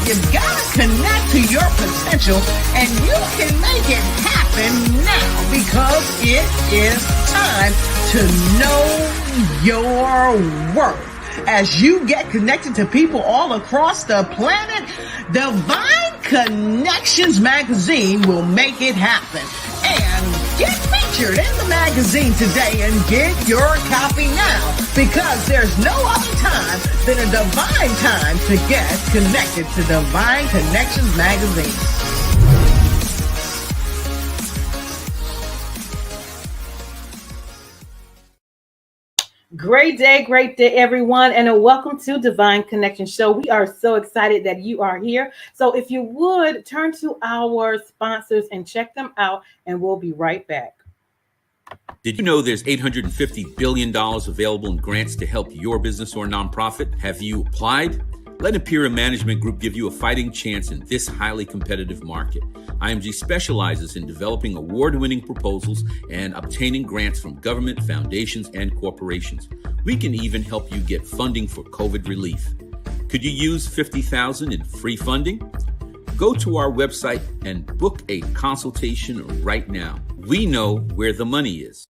You've got to connect to your potential, and you can make it happen now because it is time to know your worth. As you get connected to people all across the planet, Divine Connections magazine will make it happen. And get featured in the magazine today and get your copy now, because there's no other time than a divine time to get connected to Divine Connections magazine. Great day, everyone, and welcome to Divine Connection Show. We are so excited that you are here. So if you would, turn to our sponsors and check them out, and we'll be right back. Did you know there's $850 billion available in grants to help your business or nonprofit? Have you applied? Let Imperial Management Group give you a fighting chance in this highly competitive market. IMG specializes in developing award-winning proposals and obtaining grants from government, foundations, and corporations. We can even help you get funding for COVID relief. Could you use $50,000 in free funding? Go to our website and book a consultation right now. We know where the money is.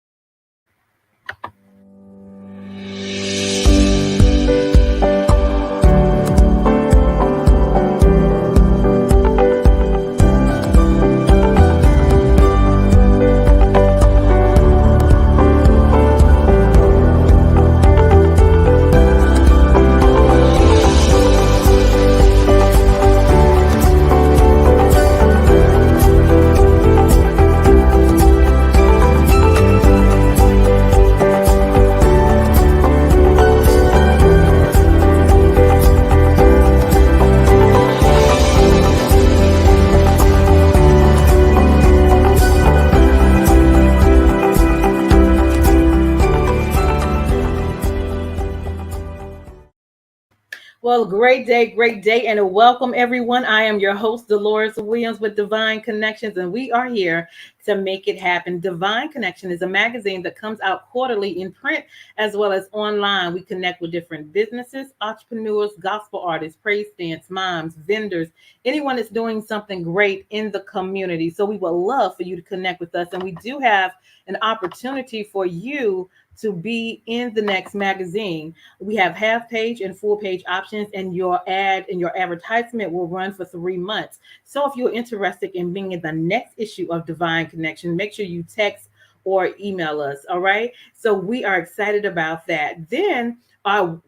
Well, great day, and welcome everyone. I am your host, Deloris Williams with Divine Connections, and we are here to make it happen. Divine Connection is a magazine that comes out quarterly in print as well as online. We connect with different businesses, entrepreneurs, gospel artists, praise dance, moms, vendors, anyone that's doing something great in the community. So we would love for you to connect with us, and we do have an opportunity for you to be in the next magazine. We have half page and full page options, and your ad and your advertisement will run for 3 months. So if you're interested in being in the next issue of Divine Connection, make sure you text or email us. All right. So we are excited about that. Then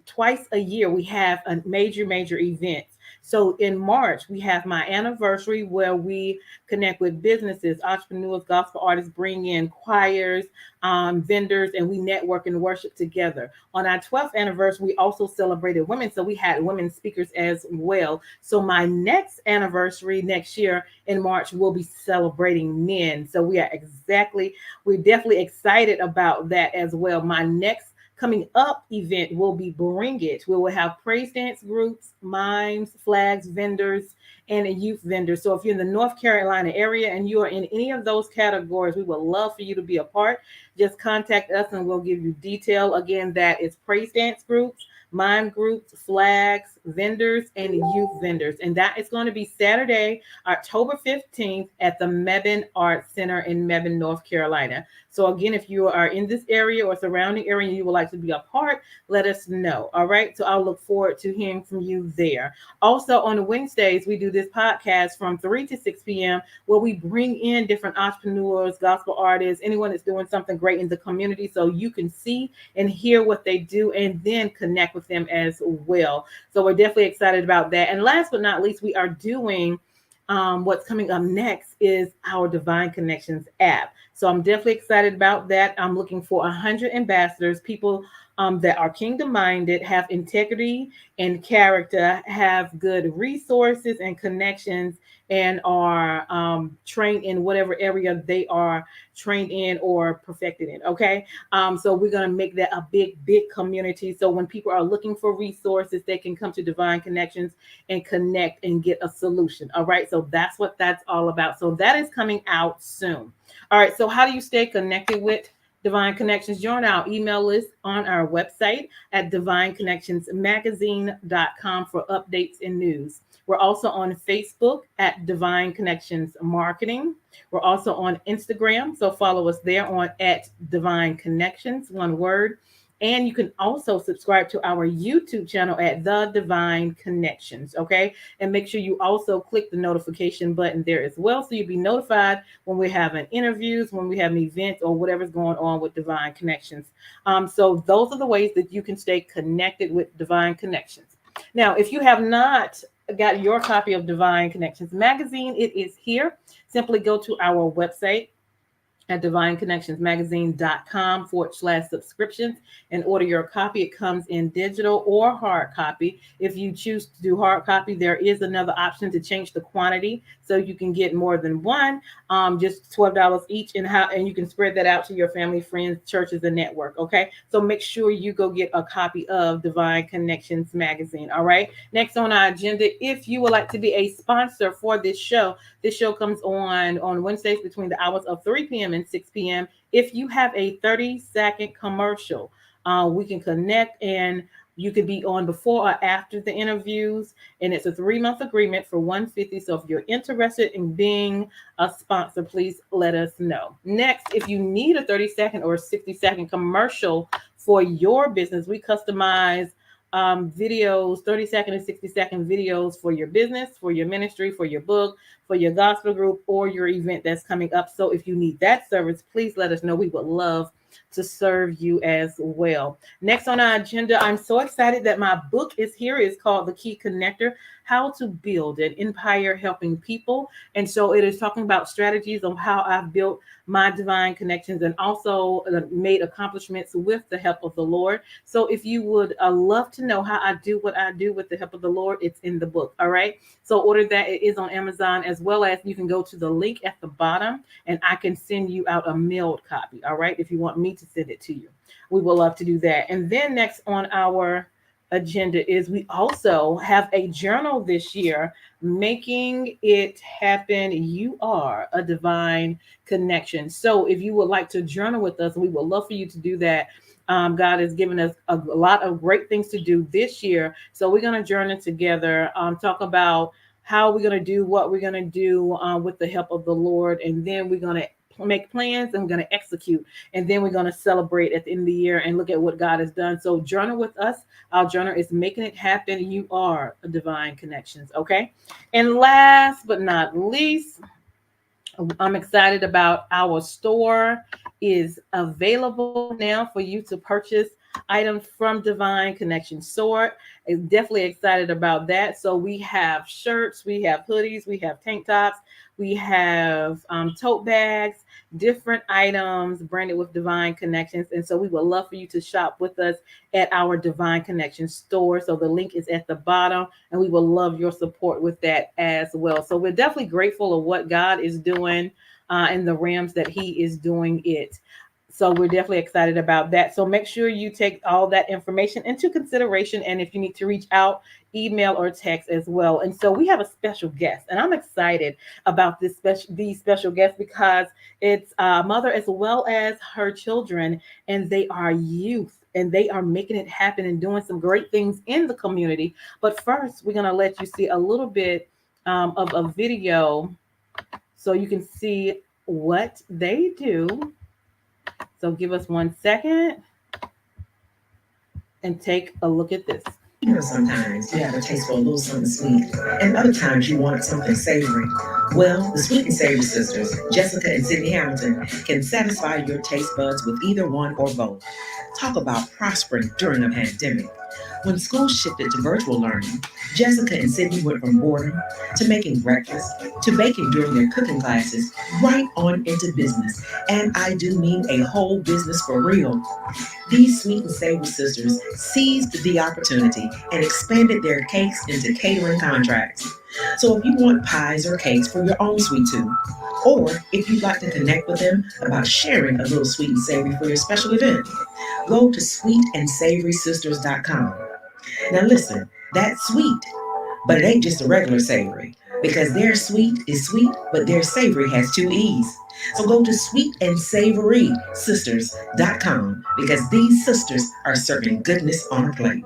twice a year, we have a major event. So in March, we have my anniversary where we connect with businesses, entrepreneurs, gospel artists, bring in choirs, vendors, and we network and worship together. On our 12th anniversary, we also celebrated women. So we had women speakers as well. So my next anniversary next year in March, we'll be celebrating men. So we're definitely excited about that as well. My next coming up event will be Bring It. We will have praise dance groups, mimes, flags, vendors, and a youth vendor. So if you're in the North Carolina area and you are in any of those categories, we would love for you to be a part. Just contact us and we'll give you detail. Again, that is praise dance groups, mime groups, flags, vendors, and youth vendors. And that is going to be Saturday, October 15th at the Mebane Arts Center in Mebane, North Carolina. So again, if you are in this area or surrounding area and you would like to be a part, let us know. All right. So I'll look forward to hearing from you there. Also on Wednesdays, we do this podcast from 3 to 6 p.m. where we bring in different entrepreneurs, gospel artists, anyone that's doing something great in the community so you can see and hear what they do and then connect with them as well. So we're definitely excited about that. And last but not least, we are doing what's coming up next is our Divine Connections app. So I'm definitely excited about that. I'm looking for 100 ambassadors, people that are kingdom-minded, have integrity and character, have good resources and connections, and are trained in whatever area they are trained in or perfected in. Okay. So we're going to make that a big community. So when people are looking for resources, they can come to Divine Connections and connect and get a solution. All right. So that's what that's all about. So that is coming out soon. All right. So how do you stay connected with Divine Connections. Join our email list on our website at divineconnectionsmagazine.com for updates and news. We're also on Facebook at Divine Connections Marketing. We're also on Instagram, so follow us there on at Divine Connections, one word. And you can also subscribe to our YouTube channel at The Divine Connections, okay? And make sure you also click the notification button there as well, so you'll be notified when we're having interviews, when we have an event, or whatever's going on with Divine Connections. So those are the ways that you can stay connected with Divine Connections. Now, if you have not got your copy of Divine Connections magazine, it is here. Simply go to our website at divineconnectionsmagazine.com/subscriptions and order your copy. It comes in digital or hard copy. If you choose to do hard copy, there is another option to change the quantity so you can get more than one, just $12 each, and you can spread that out to your family, friends, churches, and network. Okay, so make sure you go get a copy of Divine Connections magazine. All right, next on our agenda, if you would like to be a sponsor for this show comes on Wednesdays between the hours of 3 p.m. and 6 p.m. If you have a 30-second commercial, we can connect, and you could be on before or after the interviews. And it's a 3-month agreement for $150. So if you're interested in being a sponsor, please let us know. Next, if you need a 30-second or 60-second commercial for your business, we customize videos, 30-second and 60-second videos for your business, for your ministry, for your book, for your gospel group, or your event that's coming up. So if you need that service, please let us know. We would love to serve you as well. Next on our agenda, I'm so excited that my book is here. It's called The Key Connector: How to Build an Empire Helping People. And so it is talking about strategies on how I've built my divine connections and also made accomplishments with the help of the Lord. So if you would love to know how I do what I do with the help of the Lord, it's in the book. All right. So order that. It is on Amazon, as well as you can go to the link at the bottom and I can send you out a mailed copy. All right. If you want me to send it to you, we will love to do that. And then next on our agenda is we also have a journal this year, Making It Happen. You are a divine connection. So if you would like to journal with us, we would love for you to do that. God has given us a lot of great things to do this year. So we're going to journal together, talk about how we're going to do what we're going to do with the help of the Lord. And then we're going to make plans and we're going to execute. And then we're going to celebrate at the end of the year and look at what God has done. So journal with us. Our journal is Making It Happen. You are a divine connections. Okay. And last but not least, I'm excited about our store is available now for you to purchase items from Divine Connections Store. I'm definitely excited about that. So we have shirts, we have hoodies, we have tank tops, we have tote bags, different items branded with Divine Connections. And so we would love for you to shop with us at our Divine Connections store. So the link is at the bottom, and we will love your support with that as well. So we're definitely grateful of what God is doing in the realms that He is doing it. So we're definitely excited about that. So make sure you take all that information into consideration. And if you need to reach out, email or text as well. And so we have a special guest, and I'm excited about these special guests because it's a mother as well as her children, and they are youth. And they are making it happen and doing some great things in the community. But first, we're going to let you see a little bit of a video so you can see what they do. So give us 1 second and take a look at this. You know, sometimes you have a taste for a little something sweet, and other times you want something savory. Well, the Sweet and Savory Sisters, Jessica and Sydney Hamilton, can satisfy your taste buds with either one or both. Talk about prospering during a pandemic. When school shifted to virtual learning, Jessica and Sydney went from boredom to making breakfast to baking during their cooking classes, right on into business. And I do mean a whole business for real. These Sweet and Savory Sisters seized the opportunity and expanded their cakes into catering contracts. So if you want pies or cakes for your own sweet tooth, or if you'd like to connect with them about sharing a little sweet and savory for your special event, go to sweetandsavourysisters.com. Now listen, that's sweet, but it ain't just a regular savory, because their sweet is sweet, but their savory has 2 E's. So go to sweetandsavory sisters.com because these sisters are serving goodness on a plate.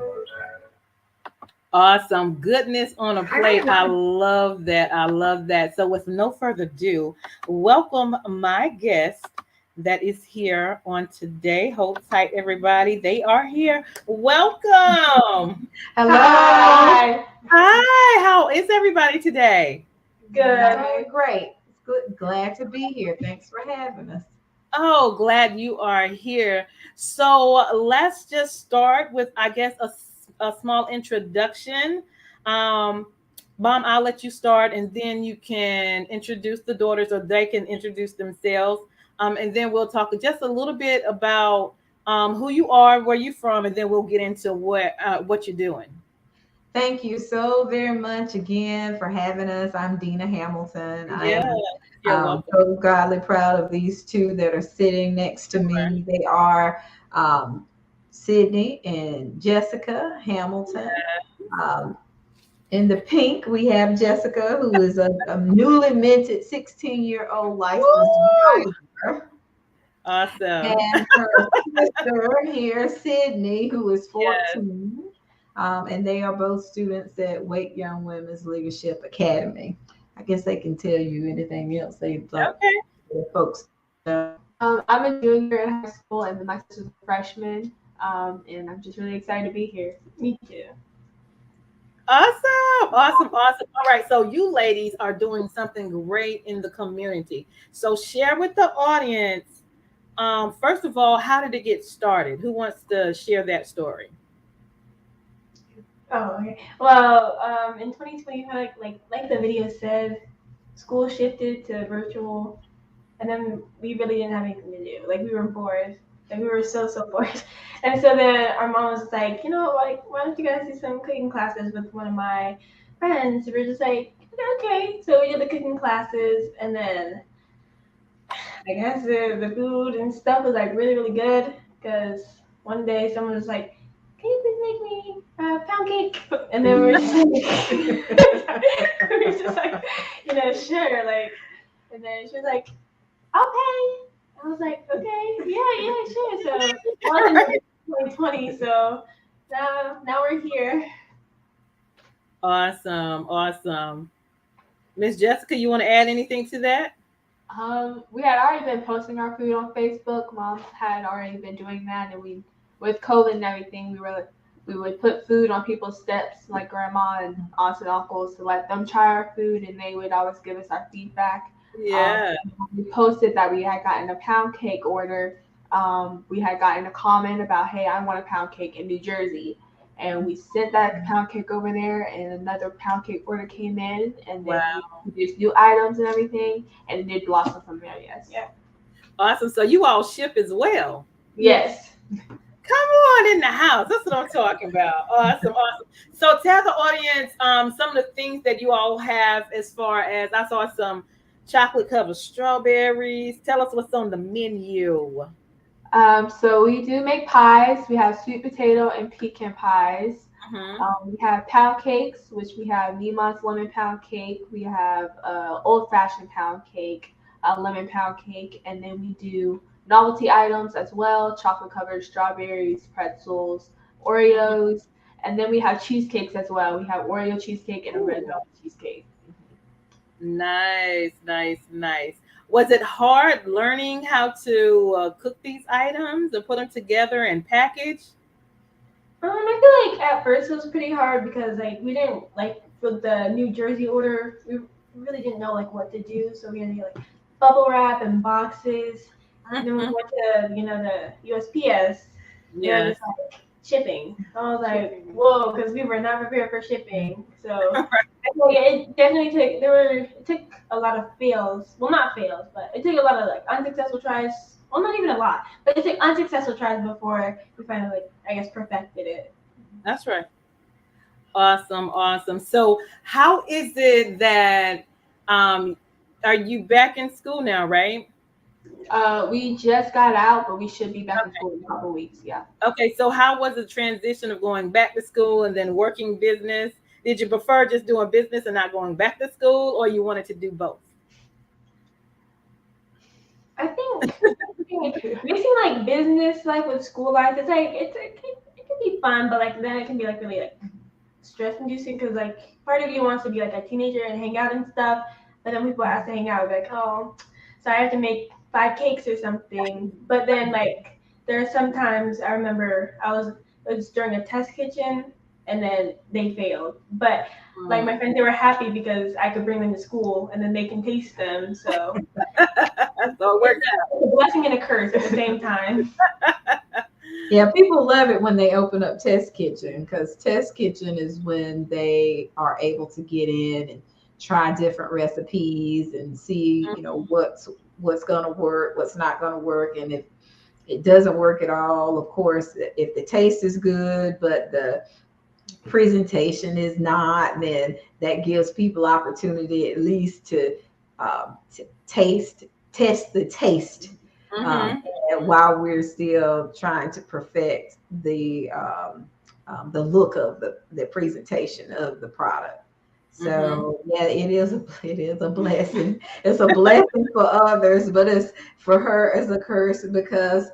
Awesome. Goodness on a plate. I love that. I love that. So, with no further ado, welcome my guest that is here on today. Hold tight, everybody. They are here. Welcome. Hello. Hi. Hi. How is everybody today? Good. Great. It's good. Glad to be here. Thanks for having us. Oh, glad you are here. So let's just start with, I guess, a small introduction. Um, Mom, I'll let you start, and then you can introduce the daughters, or they can introduce themselves. And then we'll talk just a little bit about who you are, where you're from, and then we'll get into what you're doing. Thank you so very much again for having us. I'm Deaunna Hamilton. Yeah, you're welcome. So godly proud of these two that are sitting next to me. They are Sydney and Jessica Hamilton. In the pink, we have Jessica, who is a newly minted 16-year-old licensed driver. Awesome. And her sister here, Sydney, who is 14. Yes. And they are both students at Wake Young Women's Leadership Academy. I guess they can tell you anything else they'd like folks know. I'm a junior in high school, and my sister's a freshman. And I'm just really excited to be here. Me too. Awesome. All right. So you ladies are doing something great in the community. So share with the audience. First of all, how did it get started? Who wants to share that story? Oh, okay. Well, in 2020, like the video said, school shifted to virtual, and then we really didn't have anything to do. Like, we were bored. Like, we were so bored. And so then our mom was like, you know, like, why don't you guys do some cooking classes with one of my friends? We were just like, okay. So we did the cooking classes, and then I guess the food and stuff was like really good, because one day someone was like, can you please make me a pound cake? And then we were just like, you know, sure, like. And then she was like, I'll pay. I was like, okay, yeah, sure. So it wasn't 2020, so now we're here. Awesome. Miss Jessica, you want to add anything to that? We had already been posting our food on Facebook. Mom had already been doing that, and we, with COVID and everything, we would put food on people's steps, like grandma and aunts and uncles, to let them try our food, and they would always give us our feedback. Yeah. We posted that we had gotten a pound cake order. We had gotten a comment about, hey, I want a pound cake in New Jersey. And we sent that pound cake over there, and another pound cake order came in, and then we produced new items and everything, and it did blossom from there. Yes. Yeah. Awesome. So you all ship as well? Yes. Come on in the house. That's what I'm talking about. Awesome. So tell the audience some of the things that you all have, as far as I saw some chocolate covered strawberries. Tell us what's on the menu. So we do make pies. We have sweet potato and pecan pies. We have pound cakes, which we have Nemont's lemon pound cake. We have old fashioned pound cake, a lemon pound cake, and then we do novelty items as well: chocolate covered strawberries, pretzels, Oreos, and then we have cheesecakes as well. We have Oreo cheesecake and a red velvet cheesecake. Nice. Was it hard learning how to cook these items and put them together and package? I feel like at first it was pretty hard, because like we didn't, like, for the New Jersey order, we really didn't know like what to do. So we had to get like bubble wrap and boxes. And then we went to, the USPS. Yeah. Just like shipping. So I was like, whoa, because we were not prepared for shipping. So I feel like it definitely took a lot of fails. Well, not fails, but it took a lot of like unsuccessful tries. Well, not even a lot, but it took unsuccessful tries before we finally, like, I guess, perfected it. That's right. Awesome. So how is it that are you back in school now, right? We just got out, but we should be back in school in a couple weeks. Yeah. Okay. So how was the transition of going back to school and then working business? Did you prefer just doing business and not going back to school, or you wanted to do both? I think mixing like business life with school life, it's like it can be fun, but like then it can be like really like stress inducing because like part of you wants to be like a teenager and hang out and stuff, but then people ask to hang out like, oh, so I have to make 5 cakes or something. But then like there are sometimes I remember it was during a test kitchen and then they failed, but like my friends they were happy because I could bring them to school and then they can taste them. So So it worked it's a blessing and a curse at the same time. Yeah, people love it when they open up Test Kitchen because Test Kitchen is when they are able to get in and try different recipes and see, what's going to work, what's not going to work, and if it doesn't work at all, of course, if the taste is good but the presentation is not, then that gives people opportunity at least to test the taste. And while we're still trying to perfect the look of the presentation of the product. So yeah, it is a blessing. It's a blessing for others, but it's for her as a curse because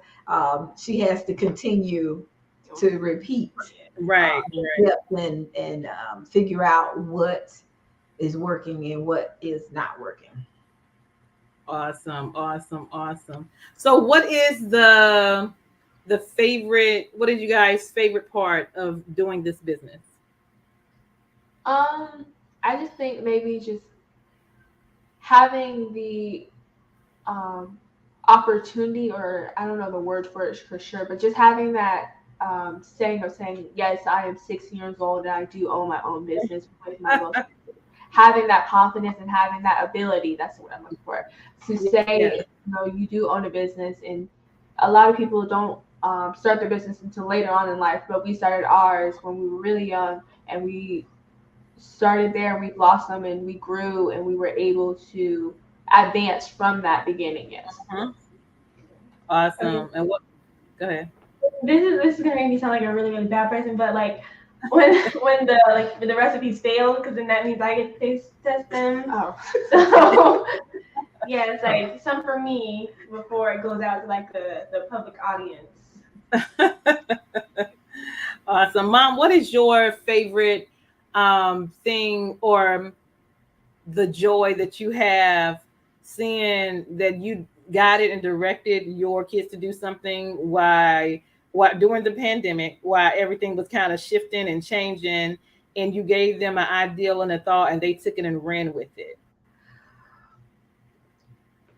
she has to continue to repeat right. and figure out what is working and what is not working. Awesome. So what is the favorite, what is you guys' favorite part of doing this business? I just think maybe just having the opportunity, or I don't know the word for it for sure, but just having that saying, yes, I am 16 years old and I do own my own business with my boss. Having that confidence and having that ability, that's what I'm looking for, to say, you do own a business. And a lot of people don't start their business until later on in life, but we started ours when we were really young, and we started there and we blossomed and we grew and we were able to advance from that beginning. Yes. Awesome. And what? Go ahead. This is gonna make me sound like a really really bad person, but like when the recipes fail, because then that means I get to taste test them. Oh. So yeah, it's like some for me before it goes out to like the public audience. Awesome. Mom, what is your favorite thing or the joy that you have seeing that you guided and directed your kids to do something while during the pandemic, while everything was kind of shifting and changing, and you gave them an ideal and a thought and they took it and ran with it?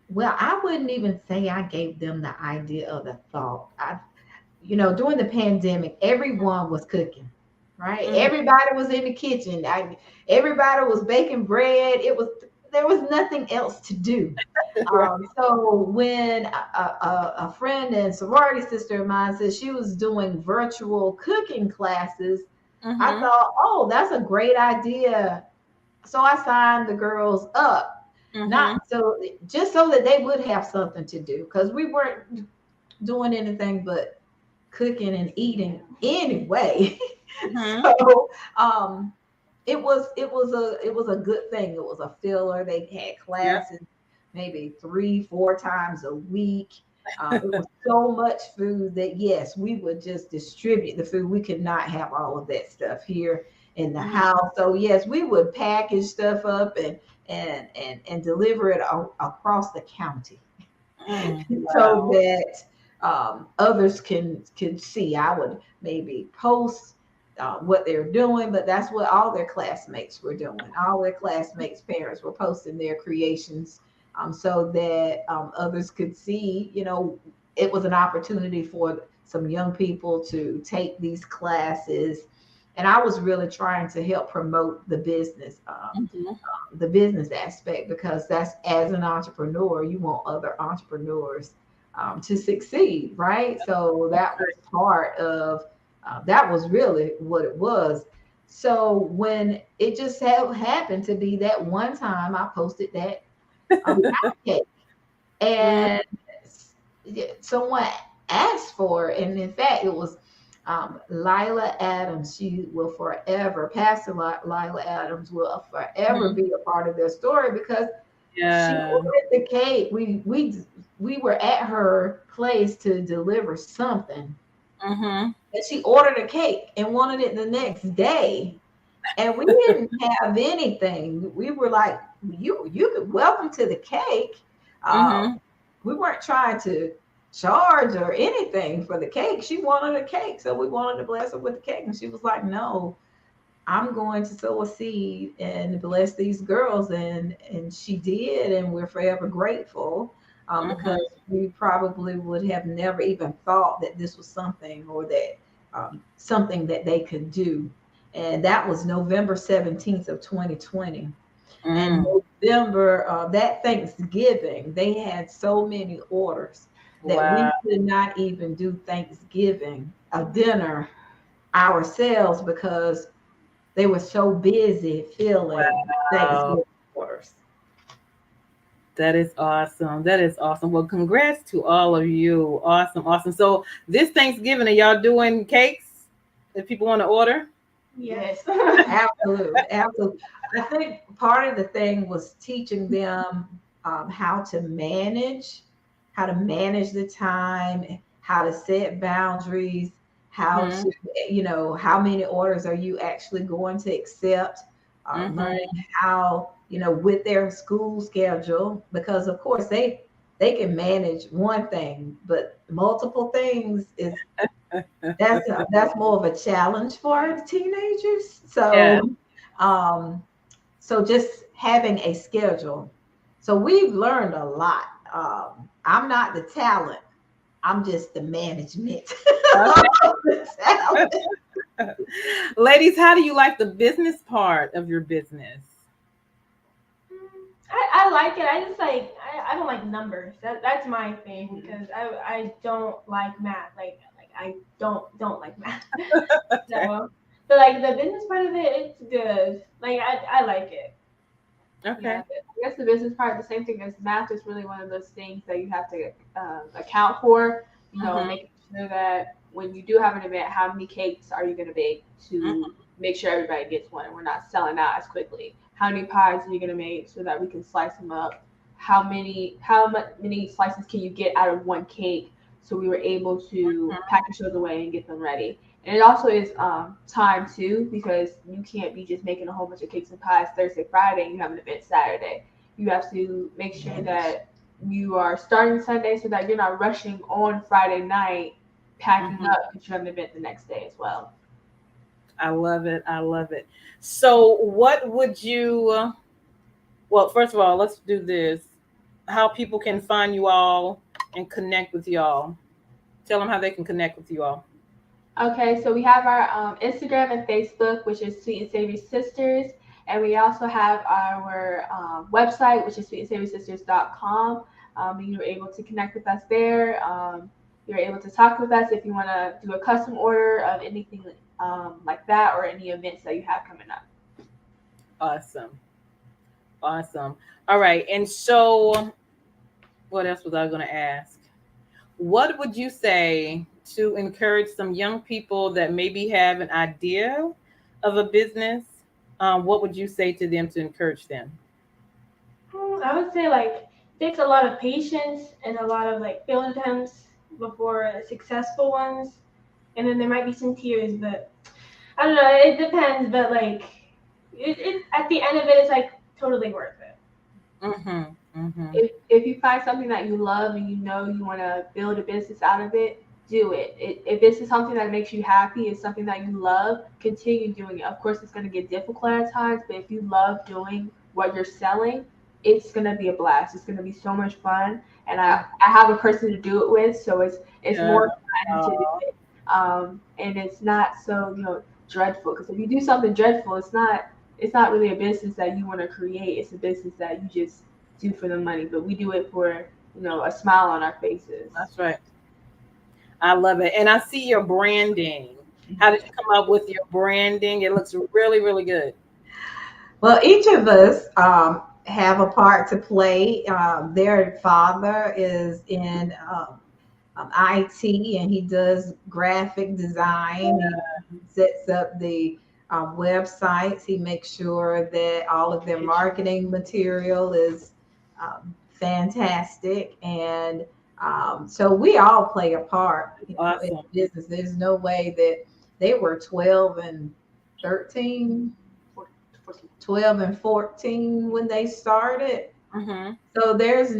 Well, I wouldn't even say I gave them the idea of the thought. During the pandemic, everyone was cooking, right? Everybody was in the kitchen. Everybody was baking bread. There was nothing else to do. So when a friend and sorority sister of mine said she was doing virtual cooking classes, I thought, oh, that's a great idea. So I signed the girls up. Just so that they would have something to do, because we weren't doing anything but cooking and eating anyway. So it was a good thing. It was a filler. They had classes maybe 3-4 times a week. It was so much food that yes, we would just distribute the food. We could not have all of that stuff here in the house. So yes, we would package stuff up and deliver it across the county so that others can see. I would maybe post what they're doing, but that's what all their classmates were doing. All their classmates' parents were posting their creations so that others could see. It was an opportunity for some young people to take these classes. And I was really trying to help promote the business aspect, because that's, as an entrepreneur, you want other entrepreneurs to succeed, right? So that was part of, that was really what it was. So when it just happened to be that one time I posted that cake, and someone asked for it, and in fact it was Lila Adams. She will forever, Pastor Lila Adams will forever be a part of their story, because Yeah. ordered the cake. We were at her place to deliver something, Mm-hmm. and she ordered a cake and wanted it the next day. And we didn't have anything. We were like, you could welcome to the cake. Mm-hmm. We weren't trying to charge or anything for the cake. She wanted a cake, so we wanted to bless her with the cake. And she was like, no, I'm going to sow a seed and bless these girls. And she did, and we're forever grateful, because we probably would have never even thought that this was something, or that something that they could do. And that was November 17th of 2020. And Mm. November, that Thanksgiving, they had so many orders that we Wow. could not even do Thanksgiving, a dinner ourselves, because they were so busy filling Wow. Thanksgiving orders. That is awesome. That is awesome. Well, congrats to all of you. Awesome. Awesome. So this Thanksgiving, are y'all doing cakes if people want to order? Yes. Absolutely, absolutely. I think part of the thing was teaching them how to manage the time, how to set boundaries, how Mm-hmm. to, how many orders are you actually going to accept, Mm-hmm. learning how, with their school schedule, because of course they can manage one thing, but multiple things is that's more of a challenge for teenagers. Yeah. Um, so just having a schedule. So we've learned a lot. I'm not the talent. I'm just the management Okay. of the talent. Ladies, how do you like the business part of your business? I like it. I just I don't like numbers. That's my thing because I don't like math. Like I don't like math. Okay. So, but like the business part of it, it's good. Like I like it. Okay. Yeah, I guess the business part, the same thing as math, is really one of those things that you have to account for. You know, Mm-hmm. making sure that when you do have an event, how many cakes are you going to bake Mm-hmm. to make sure everybody gets one and we're not selling out as quickly? How many pies are you going to make so that we can slice them up? Many slices can you get out of one cake? So we were able to package those away and get them ready. And it also is time too, because you can't be just making a whole bunch of cakes and pies Thursday, Friday, and you have an event Saturday. You have to make sure that you are starting Sunday so that you're not rushing on Friday night packing Mm-hmm. up because you have an event the next day as well. I love it. I love it. So, what would you? Well, first of all, let's do this. How people can find you all and connect with y'all. Tell them how they can connect with you all. Okay, so we have our Instagram and Facebook, which is Sweet and Savory Sisters, and we also have our website, which is sweetandsavorysisters.com. You're able to connect with us there. You're able to talk with us if you want to do a custom order of anything like that, or any events that you have coming up. Awesome. Awesome. All right. And so, what else was I going to ask? What would you say to encourage some young people that maybe have an idea of a business? What would you say to them to encourage them? I would say like it takes a lot of patience and a lot of like failed attempts before successful ones, and then there might be some tears, but I don't know. It depends, but like it at the end of it, it's like totally worth it. Mm-hmm. Mm-hmm. If you find something that you love and you know you want to build a business out of it, do it. If this is something that makes you happy, it's something that you love, continue doing it. Of course, it's going to get difficult at times, but if you love doing what you're selling, it's going to be a blast. It's going to be so much fun, and I have a person to do it with, so it's Yeah. more fun to do it, and it's not so dreadful. Because if you do something dreadful, it's not really a business that you want to create. It's a business that you just do for the money, but we do it for a smile on our faces. That's right. I love it. And I see your branding. How did you come up with your branding? It looks really, really good. Well, each of us have a part to play. Their father is in IT, and he does graphic design. He sets up the websites. He makes sure that all of their marketing material is fantastic. And so we all play a part, Awesome. in business. There's no way that they were 12 and 13, 12 and 14 when they started. Mm-hmm. So there's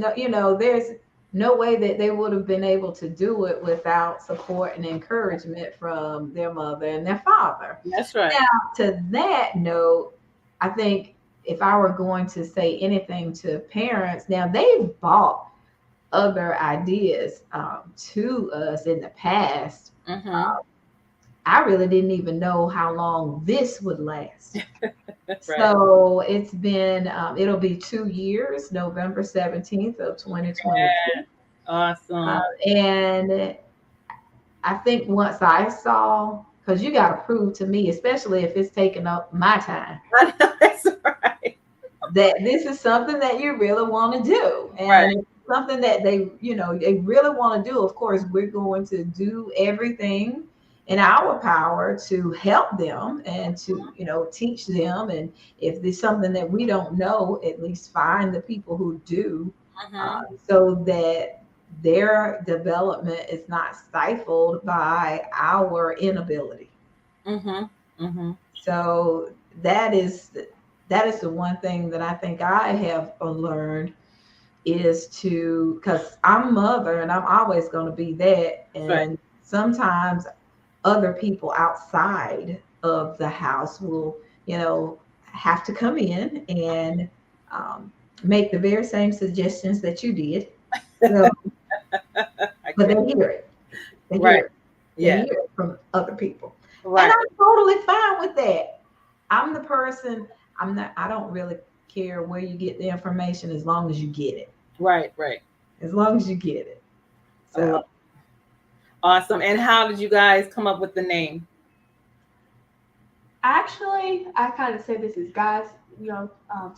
no way that they would have been able to do it without support and encouragement from their mother and their father. That's right. Now, to that note, I think if I were going to say anything to parents, now they've bought other ideas to us in the past. Mm-hmm. I really didn't even know how long this would last. Right. So it's been, it'll be 2 years, November 17th of 2022. Yeah. Awesome. And I think once I saw, because you got to prove to me, especially if it's taking up my time, That's right. that this is something that you really want to do. And Right. something that they really want to do. Of course, we're going to do everything in our power to help them and to, teach them. And if there's something that we don't know, at least find the people who do, so that their development is not stifled by our inability. Mm-hmm. Mm-hmm. So that is the one thing that I think I have learned is to, because I'm mother and I'm always going to be that. And Right. sometimes other people outside of the house will, have to come in and make the very same suggestions that you did. So, but they hear it. They Right. hear it. They Yeah. hear it from other people. Right. And I'm totally fine with that. I'm the person, I don't really care where you get the information as long as you get it. Right. Right. As long as you get it. So awesome. And how did you guys come up with the name? Actually, I kind of said this is God's,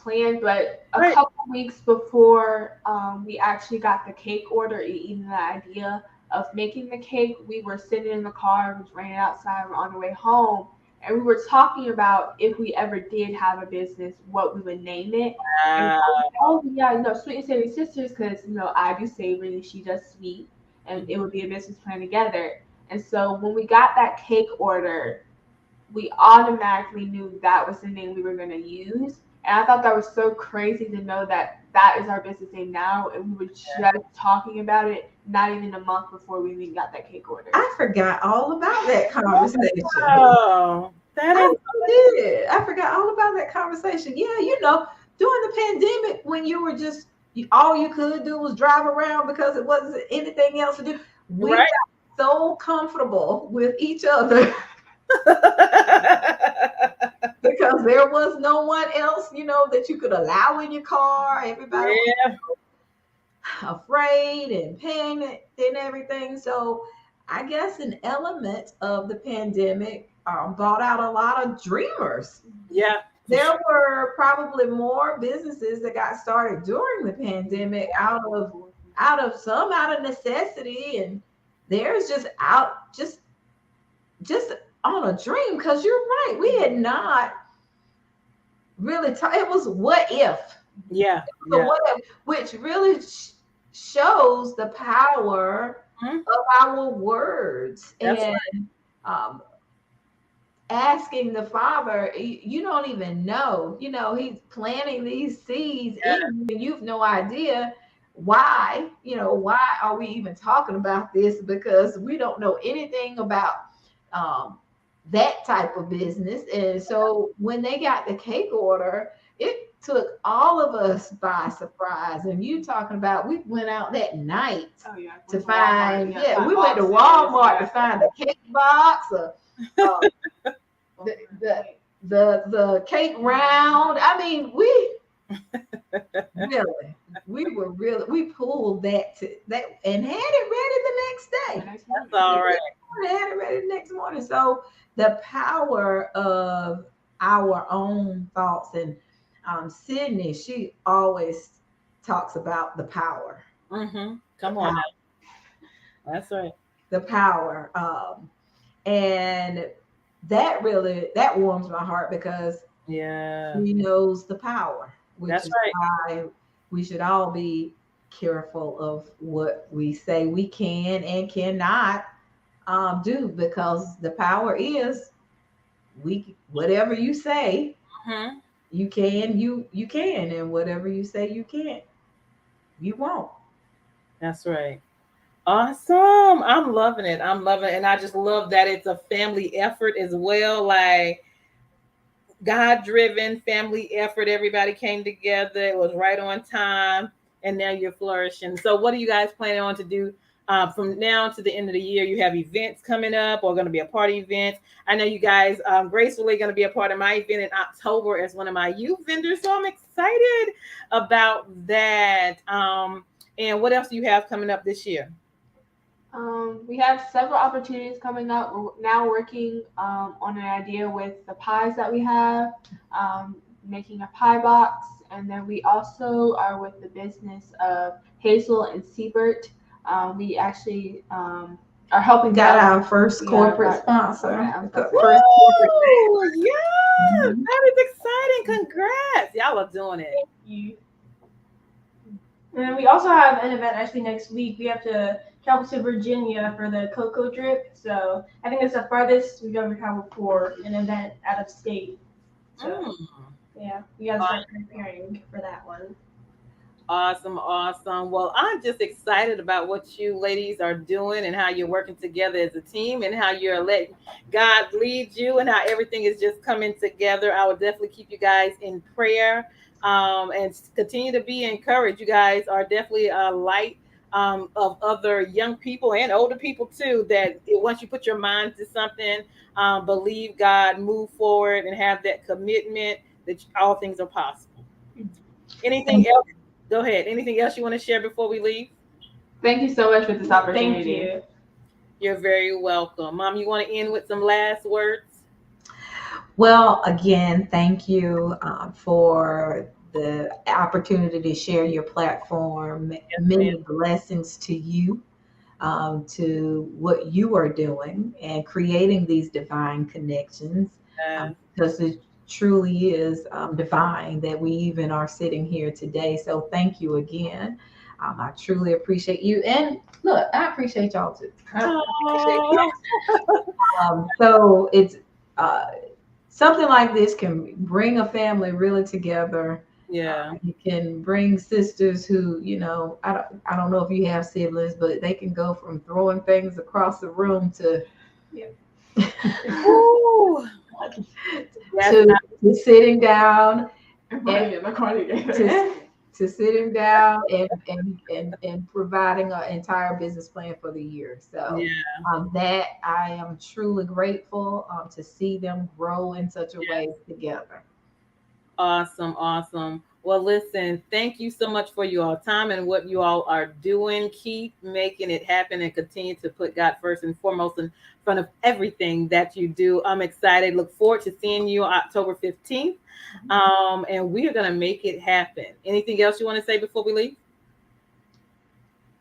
plan, but a Right. couple weeks before we actually got the cake order, and even the idea of making the cake, we were sitting in the car, it was raining outside, we're on the way home, and we were talking about if we ever did have a business, what we would name it. And oh yeah, Sweet and Savory Sisters, because I do savory, she does sweet, and it would be a business plan together. And so when we got that cake order, we automatically knew that was the name we were going to use. And I thought that was so crazy to know that that is our business name now. And we were just talking about it not even a month before we even got that cake order. I forgot all about that conversation. Oh, that is. I forgot all about that conversation. Yeah, during the pandemic, when you were just, all you could do was drive around because it wasn't anything else to do. We got so comfortable with each other. Because there was no one else, that you could allow in your car. Everybody was afraid and panicked and everything. So I guess an element of the pandemic brought out a lot of dreamers. Yeah. There were probably more businesses that got started during the pandemic out of necessity, and there's just on a dream, because you're right, we had not really it was what if. Yeah. What if, which really shows the power of our words. That's and asking the Father, you don't even know, he's planting these seeds in you, and you've no idea why are we even talking about this, because we don't know anything about that type of business. And so when they got the cake order, it took all of us by surprise. And you talking about, we went out that night to find, we went to Walmart to find the cake box, the cake round. I mean, we pulled that and had it ready the next day. That's all right. Had it ready the next morning. So the power of our own thoughts, and Sydney, she always talks about the power. Come on now. That's right. The power. And that warms my heart, because she knows the power. That's is right. Why we should all be careful of what we say we can and cannot do, because the power is whatever you say you can, and whatever you say you can't, you won't. That's right. Awesome. I'm loving it. I'm loving it. And I just love that it's a family effort as well. Like, God driven family effort. Everybody came together. It was right on time. And now you're flourishing. So, what are you guys planning on to do from now to the end of the year? You have events coming up or going to be a party event. I know you guys gracefully going to be a part of my event in October as one of my youth vendors. So, I'm excited about that. And what else do you have coming up this year? We have several opportunities coming up. We're now working on an idea with the pies that we have, making a pie box. And then we also are with the business of Hazel and Siebert. We actually are helping Got our first corporate sponsor. Oh, yeah, that is exciting. Congrats. Y'all are doing it. Thank you. And then we also have an event actually next week. We have to travel to Virginia for the cocoa drip. So I think it's the farthest we've ever traveled for an event out of state. So yeah, we got to start preparing for that one. Awesome. Well, I'm just excited about what you ladies are doing and how you're working together as a team and how you're letting God lead you and how everything is just coming together. I will definitely keep you guys in prayer and continue to be encouraged. You guys are definitely a light of other young people and older people too, that once you put your mind to something, believe God, move forward and have that commitment that all things are possible. Anything else? Go ahead. Anything else you want to share before we leave? Thank you so much for this opportunity. Thank you. You're very welcome. Mom, you want to end with some last words? Well, again, thank you for the opportunity to share your platform. Many blessings to you, to what you are doing and creating these divine connections, because it truly is divine that we even are sitting here today. So thank you again. I truly appreciate you. And look, I appreciate y'all too. So it's something like this can bring a family really together. Yeah. You can bring sisters who, I don't know if you have siblings, but they can go from throwing things across the room to to sitting down to sitting down and providing an entire business plan for the year. So that I am truly grateful to see them grow in such a way together. Awesome. Well, listen, thank you so much for your time and what you all are doing. Keep making it happen and continue to put God first and foremost in front of everything that you do. I'm excited. Look forward to seeing you October 15th. And we are going to make it happen. Anything else you want to say before we leave?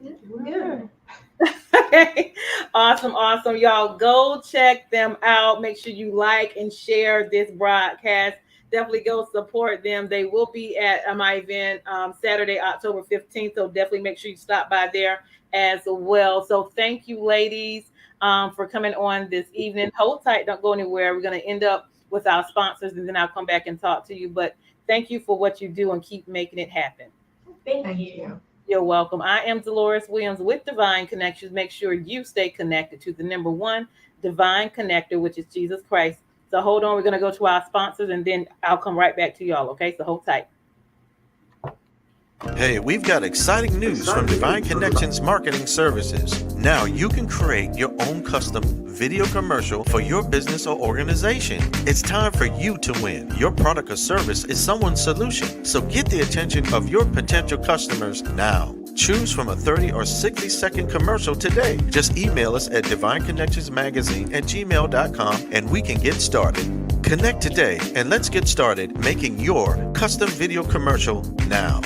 Yeah, we're good. Okay. Awesome. Y'all go check them out. Make sure you like and share this broadcast. Definitely go support them. They will be at my event Saturday, October 15th. So definitely make sure you stop by there as well. So thank you, ladies, for coming on this evening. Hold tight. Don't go anywhere. We're going to end up with our sponsors and then I'll come back and talk to you. But thank you for what you do and keep making it happen. Thank you. You're welcome. I am Deloris Williams with Divine Connections. Make sure you stay connected to the number one divine connector, which is Jesus Christ. So hold on. We're going to go to our sponsors and then I'll come right back to y'all. Okay. So hold tight. Hey, we've got exciting news from Divine Connections Marketing Services. Now you can create your own custom video commercial for your business or organization. It's time for you to win. Your product or service is someone's solution. So get the attention of your potential customers now. Choose from a 30 or 60-second commercial today. Just email us at divineconnectionsmagazine@gmail.com and we can get started. Connect today and let's get started making your custom video commercial now.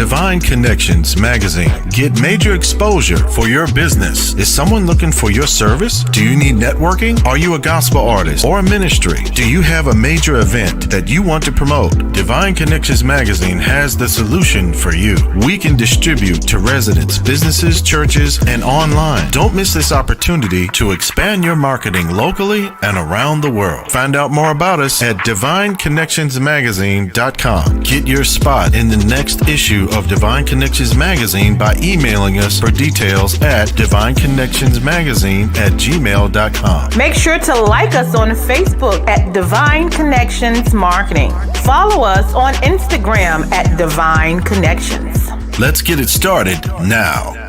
Divine Connections magazine. Get major exposure for your business. Is someone looking for your service? Do you need networking? Are you a gospel artist or a ministry? Do you have a major event that you want to promote? Divine Connections magazine has the solution for you. We can distribute to residents, businesses, churches, and online. Don't miss this opportunity to expand your marketing locally and around the world. Find out more about us at divineconnectionsmagazine.com. Get your spot in the next issue of Divine Connections magazine by emailing us for details at divineconnectionsmagazine@gmail.com. Make sure to like us on Facebook at Divine Connections Marketing. Follow us on Instagram at Divine Connections. Let's get it started now.